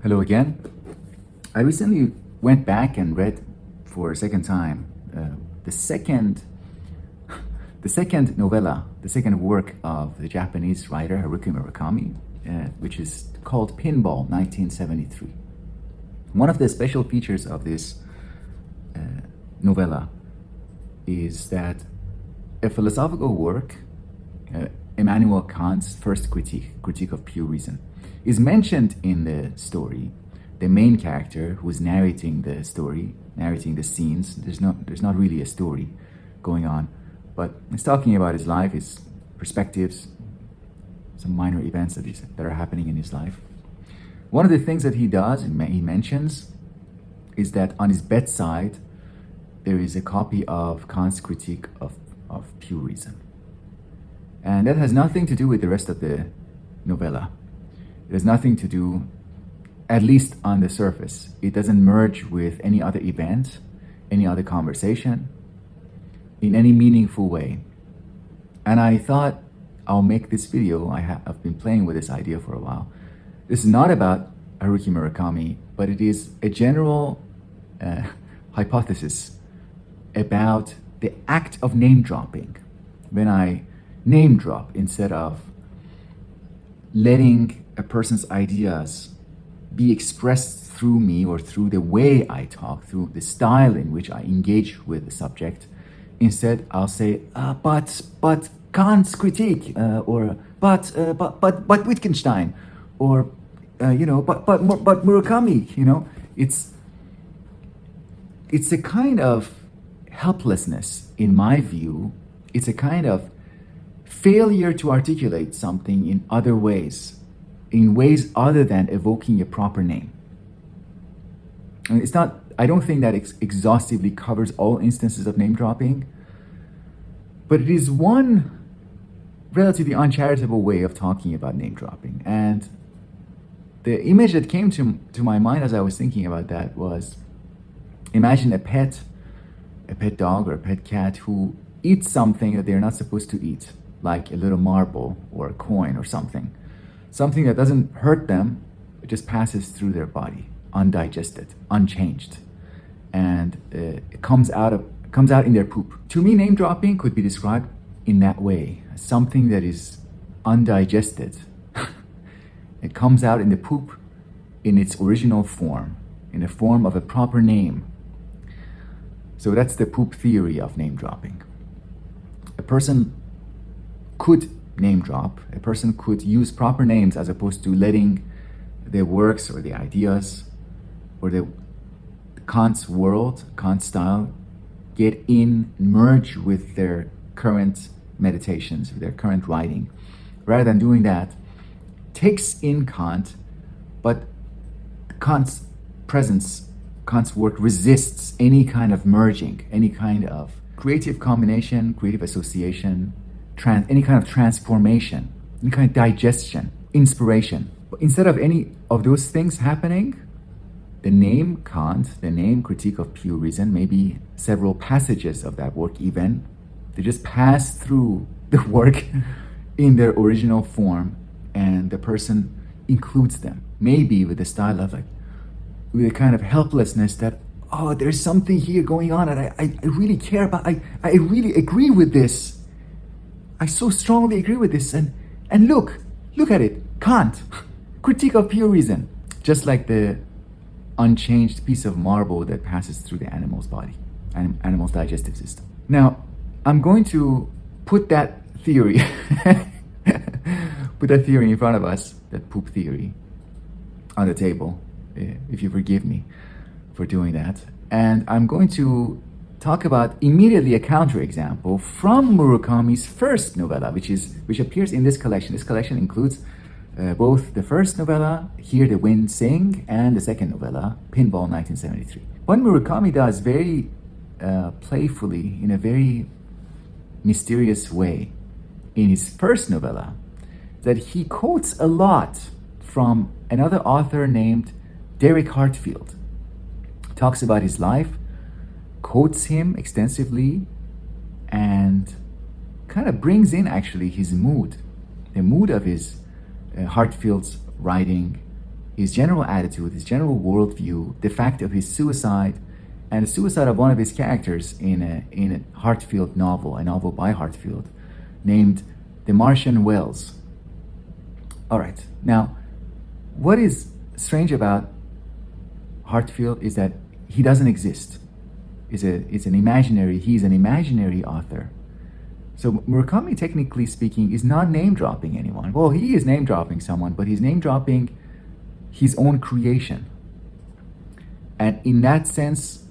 Hello again. I recently went back and read for a second time the second the second novella, the second work of the Japanese writer Haruki Murakami, which is called Pinball 1973. One of the special features of this novella is that a philosophical work, Immanuel Kant's first critique of pure reason, is mentioned in the story. The main character who is narrating the story, narrating the scenes, there's not really a story going on, but he's talking about his life, his perspectives, some minor events that are happening in his life. One of the things that he does, he mentions, is that on his bedside there is a copy of Kant's critique of pure reason. And that has nothing to do with the rest of the novella. It has nothing to do, at least on the surface. It doesn't merge with any other event, any other conversation, in any meaningful way. And I thought I'll make this video. I've been playing with this idea for a while. This is not about Haruki Murakami, but it is a general hypothesis about the act of name dropping. When I name drop instead of letting a person's ideas be expressed through me or through the way I talk, through the style in which I engage with the subject. Instead, I'll say, but Kant's critique, or but Wittgenstein, or but Murakami. It's a kind of helplessness, in my view. It's a kind of failure to articulate something in other ways, in ways other than evoking a proper name. And I don't think that exhaustively covers all instances of name dropping, but it is one relatively uncharitable way of talking about name dropping. And the image that came to my mind as I was thinking about that was, imagine a pet dog or a pet cat who eats something that they're not supposed to eat, like a little marble or a coin or something that doesn't hurt them. It just passes through their body, undigested, unchanged, and it comes out in their poop. To me, name dropping could be described in that way, as something that is undigested. It comes out in the poop in its original form, in the form of a proper name. So that's the poop theory of name dropping. A person could name drop, a person could use proper names as opposed to letting their works or the ideas or the Kant's world, Kant's style, get in, merge with their current meditations, with their current writing. Rather than doing that, takes in Kant, but Kant's presence, Kant's work resists any kind of merging, any kind of creative combination, creative association, any kind of transformation, any kind of digestion, inspiration. But instead of any of those things happening, the name Kant, the name Critique of Pure Reason, maybe several passages of that work even, they just pass through the work in their original form, and the person includes them, maybe with the style of with a kind of helplessness that, oh, there's something here going on and I really care about, I really agree with this. I so strongly agree with this, and look at it, Kant, Critique of Pure Reason, just like the unchanged piece of marble that passes through the animal's body, animal's digestive system. Now, I'm going to put that theory, in front of us, that poop theory, on the table, if you forgive me for doing that, and I'm going to talk about immediately a counterexample from Murakami's first novella, which appears in this collection. This collection includes both the first novella, Hear the Wind Sing, and the second novella, Pinball 1973. What Murakami does very playfully, in a very mysterious way, in his first novella, that he quotes a lot from another author named Derek Hartfield. Talks about his life, quotes him extensively, and kind of brings in actually his mood, the mood of his Hartfield's writing, his general attitude, his general worldview, the fact of his suicide, and the suicide of one of his characters in a Hartfield novel, a novel by Hartfield, named The Martian Wells. All right, now, what is strange about Hartfield is that he doesn't exist. He's an imaginary author. So Murakami, technically speaking, is not name-dropping anyone. Well, he is name-dropping someone, but he's name-dropping his own creation. And in that sense,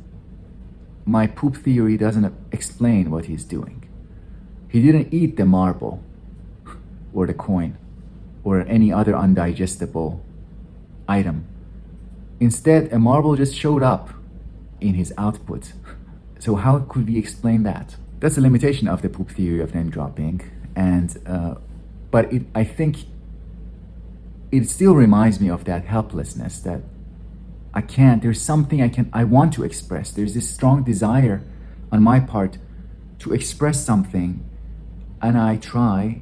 my poop theory doesn't explain what he's doing. He didn't eat the marble or the coin or any other undigestible item. Instead, a marble just showed up in his output. So how could we explain that? That's a limitation of the poop theory of name dropping, but I think it still reminds me of that helplessness that there's something I want to express. There's this strong desire on my part to express something, and I try,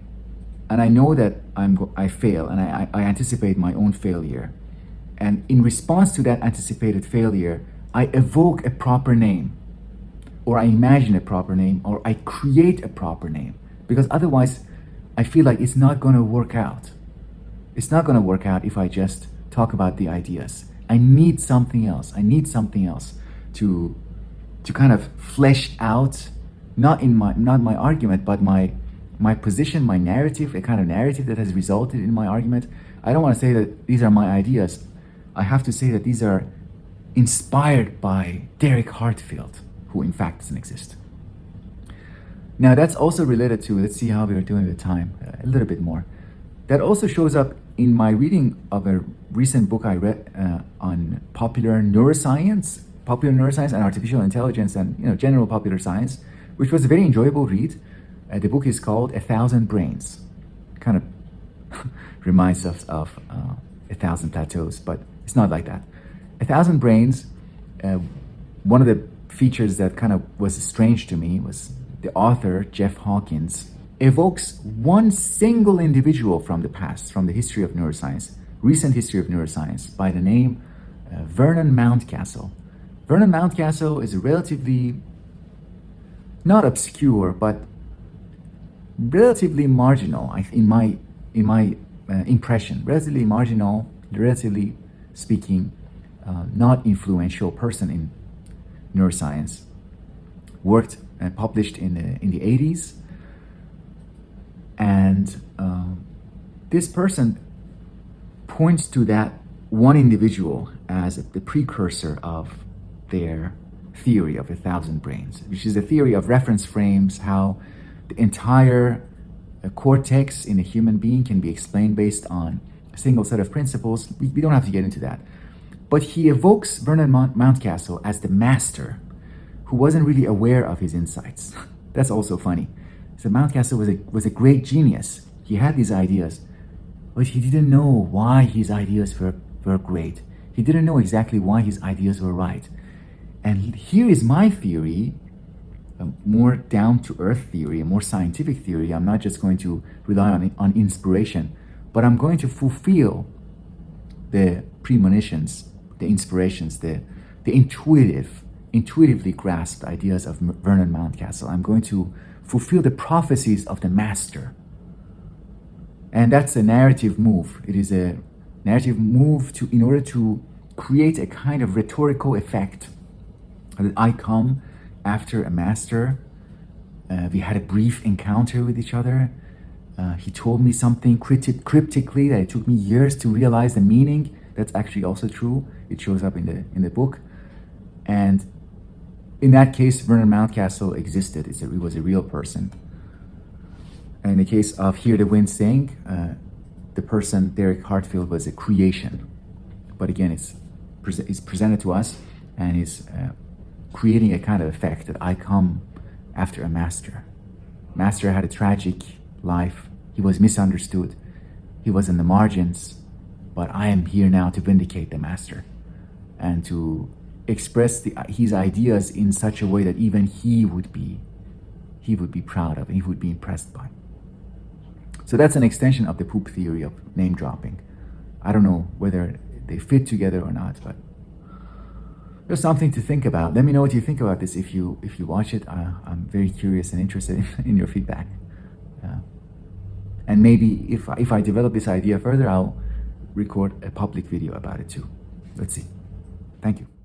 and I know that I fail, and I anticipate my own failure. And in response to that anticipated failure, I evoke a proper name, or I imagine a proper name, or I create a proper name, because otherwise I feel like it's not going to work out. It's not going to work out if I just talk about the ideas. I need something else. I need something else to kind of flesh out, not my argument, but my position, my narrative, a kind of narrative that has resulted in my argument. I don't want to say that these are my ideas. I have to say that these are inspired by Derek Hartfield, who in fact doesn't exist. Now that's also related to, let's see how we are doing with time, a little bit more. That also shows up in my reading of a recent book I read on popular neuroscience and artificial intelligence and general popular science, which was a very enjoyable read. The book is called 1,000 Brains. Kind of reminds us of 1,000 Plateaus, but it's not like that. 1,000 Brains, one of the features that kind of was strange to me was the author, Jeff Hawkins, evokes one single individual from the past, from the history of neuroscience, recent history of neuroscience, by the name Vernon Mountcastle. Vernon Mountcastle is relatively, not obscure, but relatively marginal, in my impression, relatively marginal, relatively speaking, not influential person in neuroscience. Worked and published in the 80s. And this person points to that one individual as the precursor of their theory of 1,000 brains, which is a theory of reference frames, how the entire cortex in a human being can be explained based on a single set of principles. We don't have to get into that. But he evokes Vernon Mountcastle as the master who wasn't really aware of his insights. That's also funny. So Mountcastle was a great genius. He had these ideas, but he didn't know why his ideas were great. He didn't know exactly why his ideas were right. And here is my theory, a more down-to-earth theory, a more scientific theory. I'm not just going to rely on inspiration, but I'm going to fulfill the premonitions, the inspirations, the intuitively grasped ideas of Vernon Mountcastle. I'm going to fulfill the prophecies of the master. And that's a narrative move. It is a narrative move in order to create a kind of rhetorical effect that I come after a master. We had a brief encounter with each other. He told me something cryptically that it took me years to realize the meaning. That's actually also true. It shows up in the book. And in that case, Vernon Mountcastle existed. He was a real person. And in the case of Hear the Wind Sing, the person, Derek Hartfield, was a creation. But again, it's presented to us, and is creating a kind of effect that I come after a master. Master had a tragic life. He was misunderstood. He was in the margins. But I am here now to vindicate the master and to express his ideas in such a way that even he would be proud of and he would be impressed by. So that's an extension of the poop theory of name dropping. I don't know whether they fit together or not. But there's something to think about. Let me know what you think about this if you watch it. I'm very curious and interested in your feedback. And maybe if I develop this idea further, I'll record a public video about it too. Let's see. Thank you.